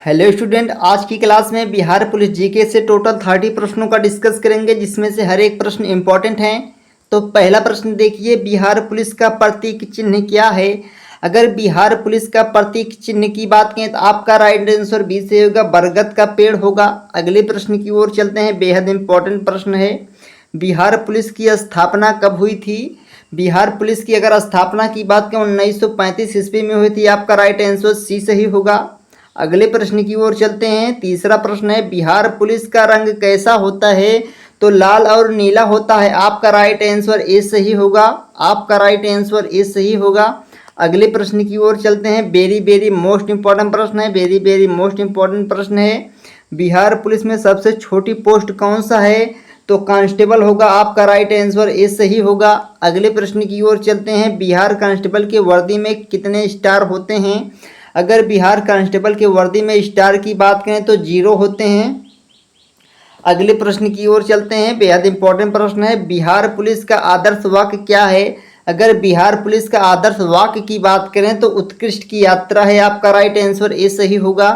Hello student, आज की class में बिहार पुलिस जीके से टोटल 30 प्रश्नों का डिस्कस करेंगे, जिसमें से हर एक प्रश्न इंपॉर्टेंट है। तो पहला प्रश्न देखिए, बिहार पुलिस का प्रतीक चिन्ह क्या है। अगर बिहार पुलिस का प्रतीक चिन्ह की बात करें तो आपका राइट आंसर बी से होगा, बरगद का पेड़ होगा। अगले प्रश्न की ओर चलते हैं, बेहद इंपॉर्टेंट प्रश्न है। बिहार पुलिस की स्थापना कब हुई थी। बिहार पुलिस की अगर स्थापना की बात करें 1935 ईस्वी में हुई थी। आपका राइट आंसर सी सही होगा। अगले प्रश्न की ओर चलते हैं। तीसरा प्रश्न है, बिहार पुलिस का रंग कैसा होता है। तो लाल और नीला होता है। आपका राइट आंसर ए सही होगा। आपका राइट आंसर ए सही होगा। अगले प्रश्न की ओर चलते हैं। वेरी वेरी मोस्ट इंपॉर्टेंट प्रश्न है। वेरी वेरी मोस्ट इंपॉर्टेंट प्रश्न है, बिहार पुलिस में सबसे छोटी पोस्ट कौन सा है। तो कांस्टेबल होगा। आपका राइट आंसर ए सही होगा। अगले प्रश्न की ओर चलते हैं। बिहार कांस्टेबल के वर्दी में कितने स्टार होते हैं। अगर बिहार कांस्टेबल के वर्दी में स्टार की बात करें तो 0 होते हैं। अगले प्रश्न की ओर चलते हैं। बेहद इंपॉर्टेंट प्रश्न है, बिहार पुलिस का आदर्श वाक्य क्या है। अगर बिहार पुलिस का आदर्श वाक्य की बात करें तो उत्कृष्ट की यात्रा है। आपका राइट आंसर ए सही होगा।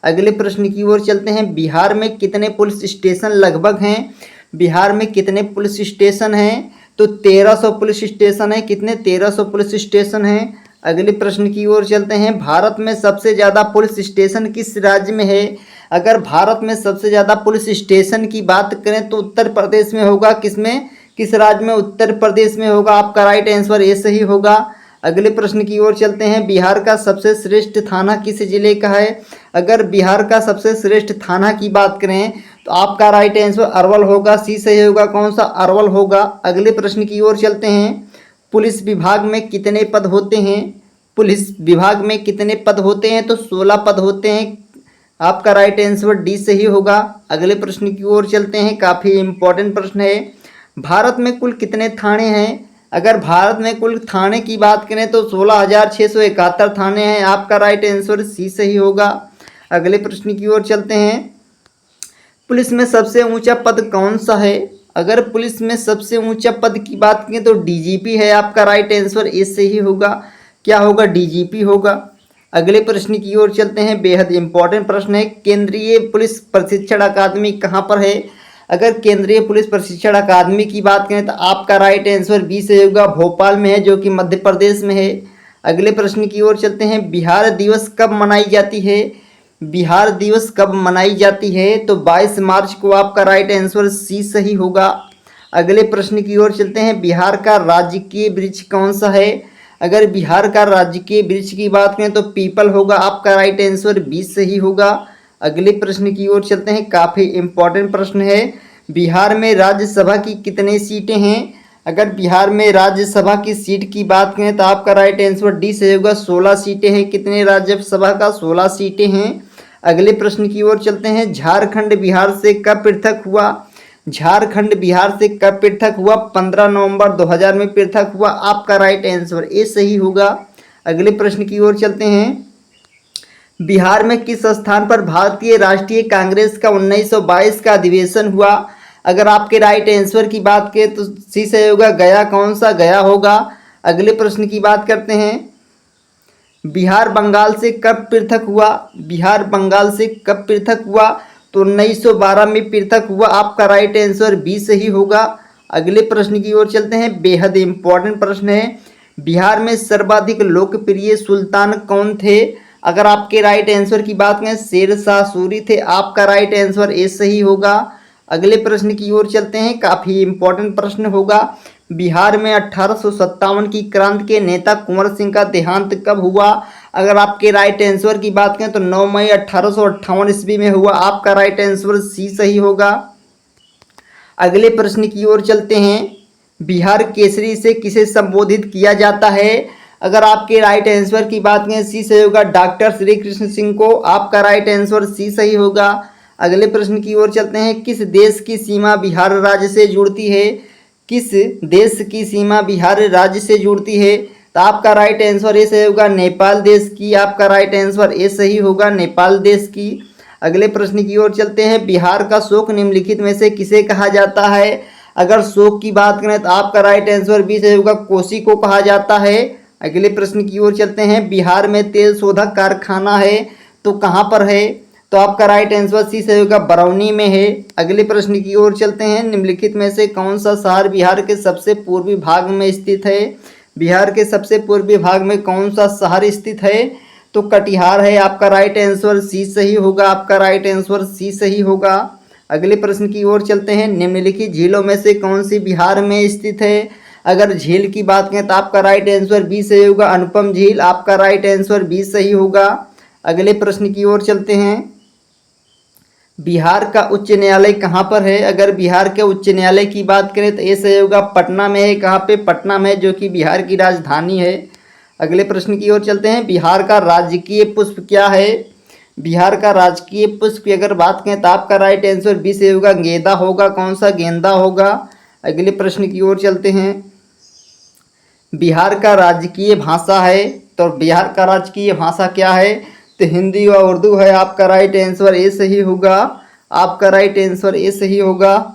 अगले प्रश्न की ओर चलते हैं। बिहार में कितने पुलिस स्टेशन लगभग हैं। बिहार में कितने पुलिस स्टेशन हैं। तो 1300 पुलिस स्टेशन है। कितने 1300 पुलिस स्टेशन हैं। अगले प्रश्न की ओर चलते हैं। भारत में सबसे ज़्यादा पुलिस स्टेशन किस राज्य में है। अगर भारत में सबसे ज़्यादा पुलिस स्टेशन की बात करें तो उत्तर प्रदेश में होगा। किसमें, किस राज्य में, उत्तर प्रदेश में होगा। आपका राइट आंसर ए सही होगा। अगले प्रश्न की ओर चलते हैं। बिहार का सबसे श्रेष्ठ थाना किस जिले का है। अगर बिहार का सबसे श्रेष्ठ थाना की बात करें तो आपका राइट आंसर अरवल होगा। सी सही होगा। कौन सा, अरवल होगा। अगले प्रश्न की ओर चलते हैं। पुलिस विभाग में कितने पद होते हैं। पुलिस विभाग में कितने पद होते हैं। तो 16 पद होते हैं। आपका राइट आंसर डी सही होगा। अगले प्रश्न की ओर चलते हैं। काफ़ी इंपॉर्टेंट प्रश्न है, भारत में कुल कितने थाने हैं। अगर भारत में कुल थाने की बात करें तो 16,671 थाने हैं। आपका राइट आंसर सी सही होगा। अगले प्रश्न की ओर चलते हैं। पुलिस में सबसे ऊंचा पद कौन सा है। अगर पुलिस में सबसे ऊंचा पद की बात करें तो डीजीपी है। आपका राइट आंसर ए सही होगा। क्या होगा, डीजीपी होगा। अगले प्रश्न की ओर चलते हैं। बेहद इंपॉर्टेंट प्रश्न है, केंद्रीय पुलिस प्रशिक्षण अकादमी कहाँ पर है। अगर केंद्रीय पुलिस प्रशिक्षण अकादमी की बात करें तो आपका राइट आंसर बी से होगा, भोपाल में है, जो कि मध्य प्रदेश में है। अगले प्रश्न की ओर चलते हैं। बिहार दिवस कब मनाई जाती है। बिहार दिवस कब मनाई जाती है। तो 22 मार्च को। आपका राइट आंसर सी सही होगा। अगले प्रश्न की ओर चलते हैं। बिहार का राजकीय वृक्ष कौन सा है। अगर बिहार का राजकीय वृक्ष की बात करें तो पीपल होगा। आपका राइट आंसर बी सही होगा। अगले प्रश्न की ओर चलते हैं। काफ़ी इंपॉर्टेंट प्रश्न है, बिहार में राज्यसभा की कितनी सीटें हैं। अगर बिहार में राज्यसभा की सीट की बात करें तो आपका राइट आंसर डी से होगा, 16 सीटें हैं। कितने राज्यसभा का, 16 सीटें हैं। अगले प्रश्न की ओर चलते हैं। झारखंड बिहार से कब पृथक हुआ। झारखंड बिहार से कब पृथक हुआ। 15 नवंबर 2000 में पृथक हुआ। आपका राइट आंसर ए सही होगा। अगले प्रश्न की ओर चलते हैं। बिहार में किस स्थान पर भारतीय राष्ट्रीय कांग्रेस का 1922 का अधिवेशन हुआ। अगर आपके राइट आंसर की बात करें तो सी सही होगा, गया। कौन सा, गया होगा। अगले प्रश्न की बात करते हैं। बिहार बंगाल से कब पृथक हुआ। बिहार बंगाल से कब पृथक हुआ। तो 1912 में पृथक हुआ। आपका राइट आंसर बी सही होगा। अगले प्रश्न की ओर चलते हैं। बेहद इंपॉर्टेंट प्रश्न है, बिहार में सर्वाधिक लोकप्रिय सुल्तान कौन थे। अगर आपके राइट आंसर की बात करें शेरशाह सूरी थे। आपका राइट आंसर ए सही होगा। अगले प्रश्न की ओर चलते हैं। काफ़ी इंपॉर्टेंट प्रश्न होगा, बिहार में 1857 की क्रांति के नेता कुंवर सिंह का देहांत कब हुआ। अगर आपके राइट आंसर की बात करें तो 9 मई 1858 ईस्वी में हुआ। आपका राइट आंसर सी सही होगा। अगले प्रश्न की ओर चलते हैं। बिहार केसरी से किसे संबोधित किया जाता है। अगर आपके राइट आंसर की बात करें सी सही होगा, डॉक्टर श्री कृष्ण सिंह को। आपका राइट आंसर सी सही होगा। अगले प्रश्न की ओर चलते हैं। किस देश की सीमा बिहार राज्य से जुड़ती है। किस देश की सीमा बिहार राज्य से जुड़ती है। तो आपका राइट आंसर ए सही होगा, नेपाल देश की। आपका राइट आंसर ए सही होगा, नेपाल देश की। अगले प्रश्न की ओर चलते हैं। बिहार का शोक निम्नलिखित में से किसे कहा जाता है। अगर शोक की बात करें तो आपका राइट आंसर बी सही होगा, कोसी को कहा जाता है। अगले प्रश्न की ओर चलते हैं। बिहार में तेल शोधक कारखाना है तो कहाँ पर है। तो आपका राइट आंसर सी सही होगा, बरौनी में है। अगले प्रश्न की ओर चलते हैं। निम्नलिखित में से कौन सा शहर बिहार के सबसे पूर्वी भाग में स्थित है? बिहार के सबसे पूर्वी भाग में कौन सा शहर स्थित है? तो कटिहार है। आपका राइट आंसर सी सही होगा, आपका राइट आंसर सी सही होगा। अगले प्रश्न की ओर चलते हैं। निम्नलिखित झीलों में से कौन सी बिहार में स्थित है? अगर झील की बात करें तो आपका राइट आंसर बी सही होगा, अनुपम झील। आपका राइट आंसर बी सही होगा। अगले प्रश्न की ओर चलते हैं। बिहार का उच्च न्यायालय कहाँ पर है? अगर बिहार के उच्च न्यायालय की बात करें तो ये सही होगा, पटना में है। कहाँ पे? पटना में, जो कि बिहार की राजधानी है। अगले प्रश्न की ओर चलते हैं। बिहार का राजकीय पुष्प क्या है? बिहार का राजकीय पुष्प की अगर बात करें तो आपका राइट आंसर बी सही होगा, गेंदा होगा। कौन सा? गेंदा होगा। अगले प्रश्न की ओर चलते हैं। बिहार का राजकीय भाषा है, तो बिहार का राजकीय भाषा क्या है? तो हिंदी व उर्दू है। आपका राइट आंसर ए सही होगा, आपका राइट आंसर ए सही होगा।